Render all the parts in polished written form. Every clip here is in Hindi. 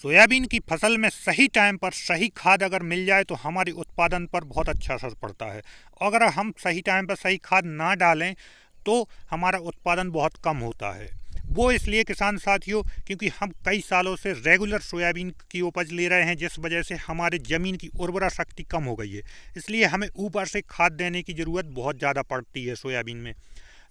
सोयाबीन की फसल में सही टाइम पर सही खाद अगर मिल जाए तो हमारी उत्पादन पर बहुत अच्छा असर पड़ता है। अगर हम सही टाइम पर सही खाद ना डालें तो हमारा उत्पादन बहुत कम होता है। वो इसलिए किसान साथियों, क्योंकि हम कई सालों से रेगुलर सोयाबीन की उपज ले रहे हैं, जिस वजह से हमारे ज़मीन की उर्वरा शक्ति कम हो गई है। इसलिए हमें ऊपर से खाद देने की ज़रूरत बहुत ज़्यादा पड़ती है सोयाबीन में।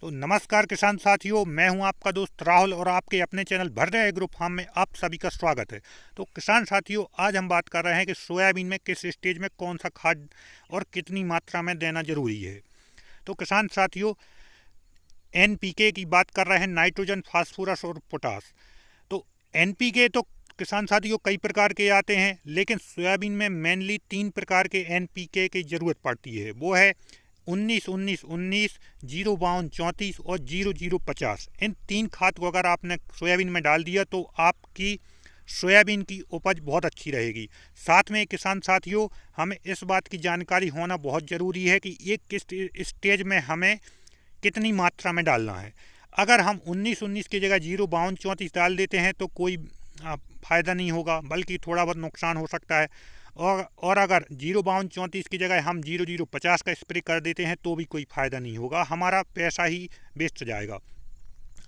तो नमस्कार किसान साथियों, मैं हूं आपका दोस्त राहुल और आपके अपने चैनल भर्रे एग्रो फार्म में आप सभी का स्वागत है। तो किसान साथियों, आज हम बात कर रहे हैं कि सोयाबीन में किस स्टेज में कौन सा खाद और कितनी मात्रा में देना जरूरी है। तो किसान साथियों, एनपीके की बात कर रहे हैं, नाइट्रोजन, फास्फोरस और पोटास। तो एनपीके तो किसान साथियों कई प्रकार के आते हैं, लेकिन सोयाबीन में मेनली 3 प्रकार के एनपीके की ज़रूरत पड़ती है। वो है 19-19-19, 0-52-34 और 0-0-50। इन 3 खाद को अगर आपने सोयाबीन में डाल दिया तो आपकी सोयाबीन की उपज बहुत अच्छी रहेगी। साथ में किसान साथियों, हमें इस बात की जानकारी होना बहुत ज़रूरी है कि ये किस स्टेज में हमें कितनी मात्रा में डालना है। अगर हम 19-19 की जगह 0-52-34 डाल देते हैं तो कोई फ़ायदा नहीं होगा, बल्कि थोड़ा बहुत नुकसान हो सकता है। और अगर 0-52-34 की जगह हम 0-0-50 का स्प्रे कर देते हैं तो भी कोई फ़ायदा नहीं होगा, हमारा पैसा ही वेस्ट जाएगा।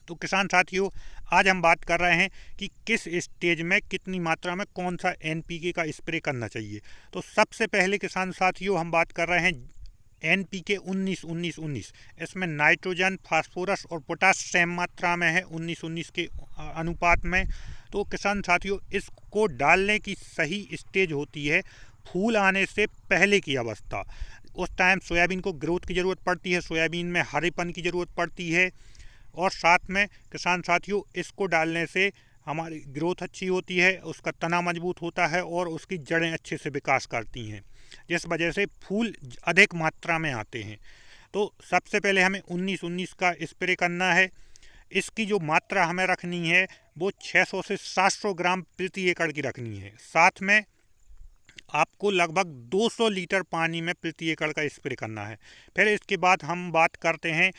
तो किसान साथियों, आज हम बात कर रहे हैं कि किस स्टेज में कितनी मात्रा में कौन सा एनपीके का स्प्रे करना चाहिए। तो सबसे पहले किसान साथियों हम बात कर रहे हैं एनपीके 19-19-19। इसमें नाइट्रोजन, फास्फोरस और पोटास सेम मात्रा में है 19-19 के अनुपात में। तो किसान साथियों, इसको डालने की सही स्टेज होती है फूल आने से पहले की अवस्था। उस टाइम सोयाबीन को ग्रोथ की ज़रूरत पड़ती है, सोयाबीन में हरेपन की ज़रूरत पड़ती है, और साथ में किसान साथियों इसको डालने से हमारी ग्रोथ अच्छी होती है, उसका तना मजबूत होता है और उसकी जड़ें अच्छे से विकास करती हैं, जिस वजह से फूल अधिक मात्रा में आते हैं। तो सबसे पहले हमें 19-19 का स्प्रे करना है। इसकी जो मात्रा हमें रखनी है वो 600 से 700 ग्राम प्रति एकड़ की रखनी है। साथ में आपको लगभग 200 लीटर पानी में प्रति एकड़ का स्प्रे करना है। फिर इसके बाद हम बात करते हैं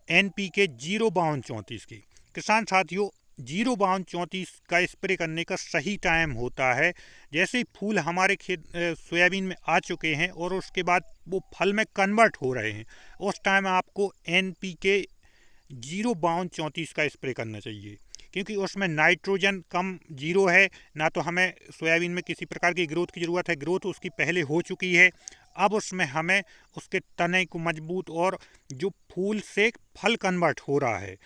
एनपीके 0-52-34 की। किसान साथियों, 0-52-34 का स्प्रे करने का सही टाइम होता है जैसे ही फूल हमारे खेत सोयाबीन में आ चुके हैं और उसके बाद वो फल में कन्वर्ट हो रहे हैं, उस टाइम आपको एनपीके 0-52-34 का स्प्रे करना चाहिए, क्योंकि उसमें नाइट्रोजन कम 0 है। ना तो हमें सोयाबीन में किसी प्रकार की ग्रोथ की ज़रूरत है, ग्रोथ उसकी पहले हो चुकी है। अब उसमें हमें उसके तने को मजबूत और जो फूल से फल कन्वर्ट हो रहा है,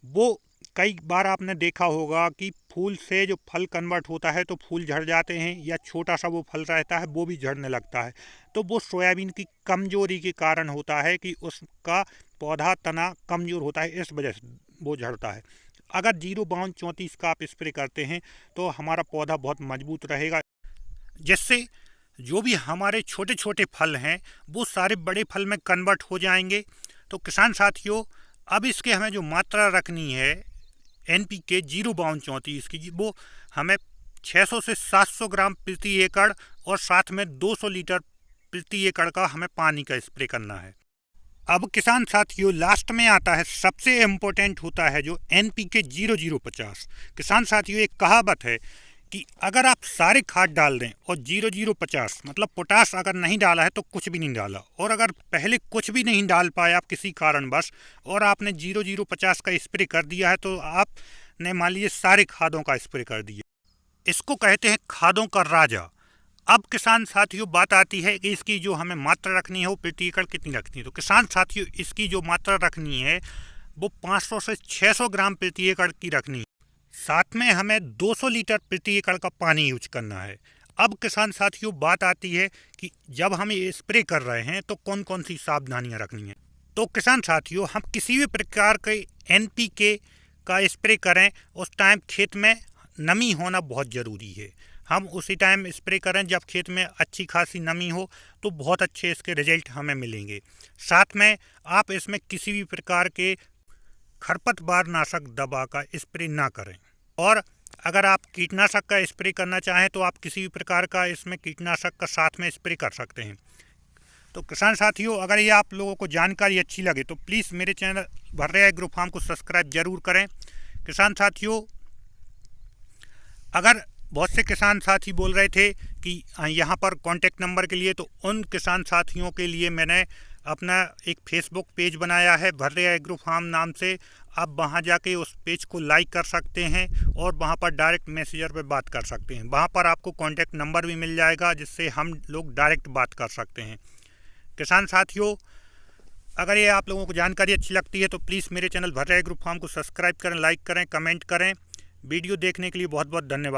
वो कई बार आपने देखा होगा कि फूल से जो फल कन्वर्ट होता है तो फूल झड़ जाते हैं, या छोटा सा वो फल रहता है वो भी झड़ने लगता है। तो वो सोयाबीन की कमजोरी के कारण होता है कि उसका पौधा तना कमज़ोर होता है, इस वजह से वो झड़ता है। अगर 0-52-34 का आप स्प्रे करते हैं तो हमारा पौधा बहुत मजबूत रहेगा, जिससे जो भी हमारे छोटे छोटे फल हैं वो सारे बड़े फल में कन्वर्ट हो जाएंगे। तो किसान साथियों, अब इसके हमें जो मात्रा रखनी है एनपीके 0-52-34 की, वो हमें 600 से 700 ग्राम प्रति एकड़ और साथ में 200 लीटर प्रति एकड़ का हमें पानी का स्प्रे करना है। अब किसान साथियों, लास्ट में आता है सबसे इम्पोर्टेंट होता है जो एनपीके 0-0-50। किसान साथियों, एक कहावत है कि अगर आप सारे खाद डाल दें और 0-0-50 मतलब पोटास अगर नहीं डाला है तो कुछ भी नहीं डाला, और अगर पहले कुछ भी नहीं डाल पाए आप किसी कारणवश और आपने 0-0-50 का स्प्रे कर दिया है तो आपने मान लीजिए सारे खादों का स्प्रे कर दिया। इसको कहते हैं खादों का राजा। अब किसान साथियों, बात आती है कि इसकी जो हमें मात्रा रखनी है वो प्रति एकड़ कितनी रखनी है। तो किसान साथियों, इसकी जो मात्रा रखनी है वो 500 से 600 ग्राम प्रति एकड़ की रखनी है। साथ में हमें 200 लीटर प्रति एकड़ का पानी यूज करना है। अब किसान साथियों, बात आती है कि जब हम ये स्प्रे कर रहे हैं तो कौन कौन सी सावधानियां रखनी है। तो किसान साथियों, हम किसी भी प्रकार के एनपीके का स्प्रे करें उस टाइम खेत में नमी होना बहुत ज़रूरी है। हम उसी टाइम स्प्रे करें जब खेत में अच्छी खासी नमी हो, तो बहुत अच्छे इसके रिजल्ट हमें मिलेंगे। साथ में आप इसमें किसी भी प्रकार के खरपतवार नाशक दवा का स्प्रे ना करें, और अगर आप कीटनाशक का स्प्रे करना चाहें तो आप किसी भी प्रकार का इसमें कीटनाशक का साथ में स्प्रे कर सकते हैं। तो किसान साथियों, अगर ये आप लोगों को जानकारी अच्छी लगे तो प्लीज़ मेरे चैनल भर्रे एग्रो फार्म को सब्सक्राइब जरूर करें। किसान साथियों, अगर बहुत से किसान साथी बोल रहे थे कि यहाँ पर कॉन्टैक्ट नंबर के लिए, तो उन किसान साथियों के लिए मैंने अपना एक फेसबुक पेज बनाया है भर्रिया एग्रो फार्म नाम से। आप वहाँ जाके उस पेज को लाइक कर सकते हैं और वहाँ पर डायरेक्ट मैसेंजर पे बात कर सकते हैं। वहाँ पर आपको कॉन्टैक्ट नंबर भी मिल जाएगा जिससे हम लोग डायरेक्ट बात कर सकते हैं। किसान साथियों, अगर ये आप लोगों को जानकारी अच्छी लगती है तो प्लीज़ मेरे चैनल भर्रिया एग्रो फार्म को सब्सक्राइब करें, लाइक करें, कमेंट करें। वीडियो देखने के लिए बहुत बहुत धन्यवाद।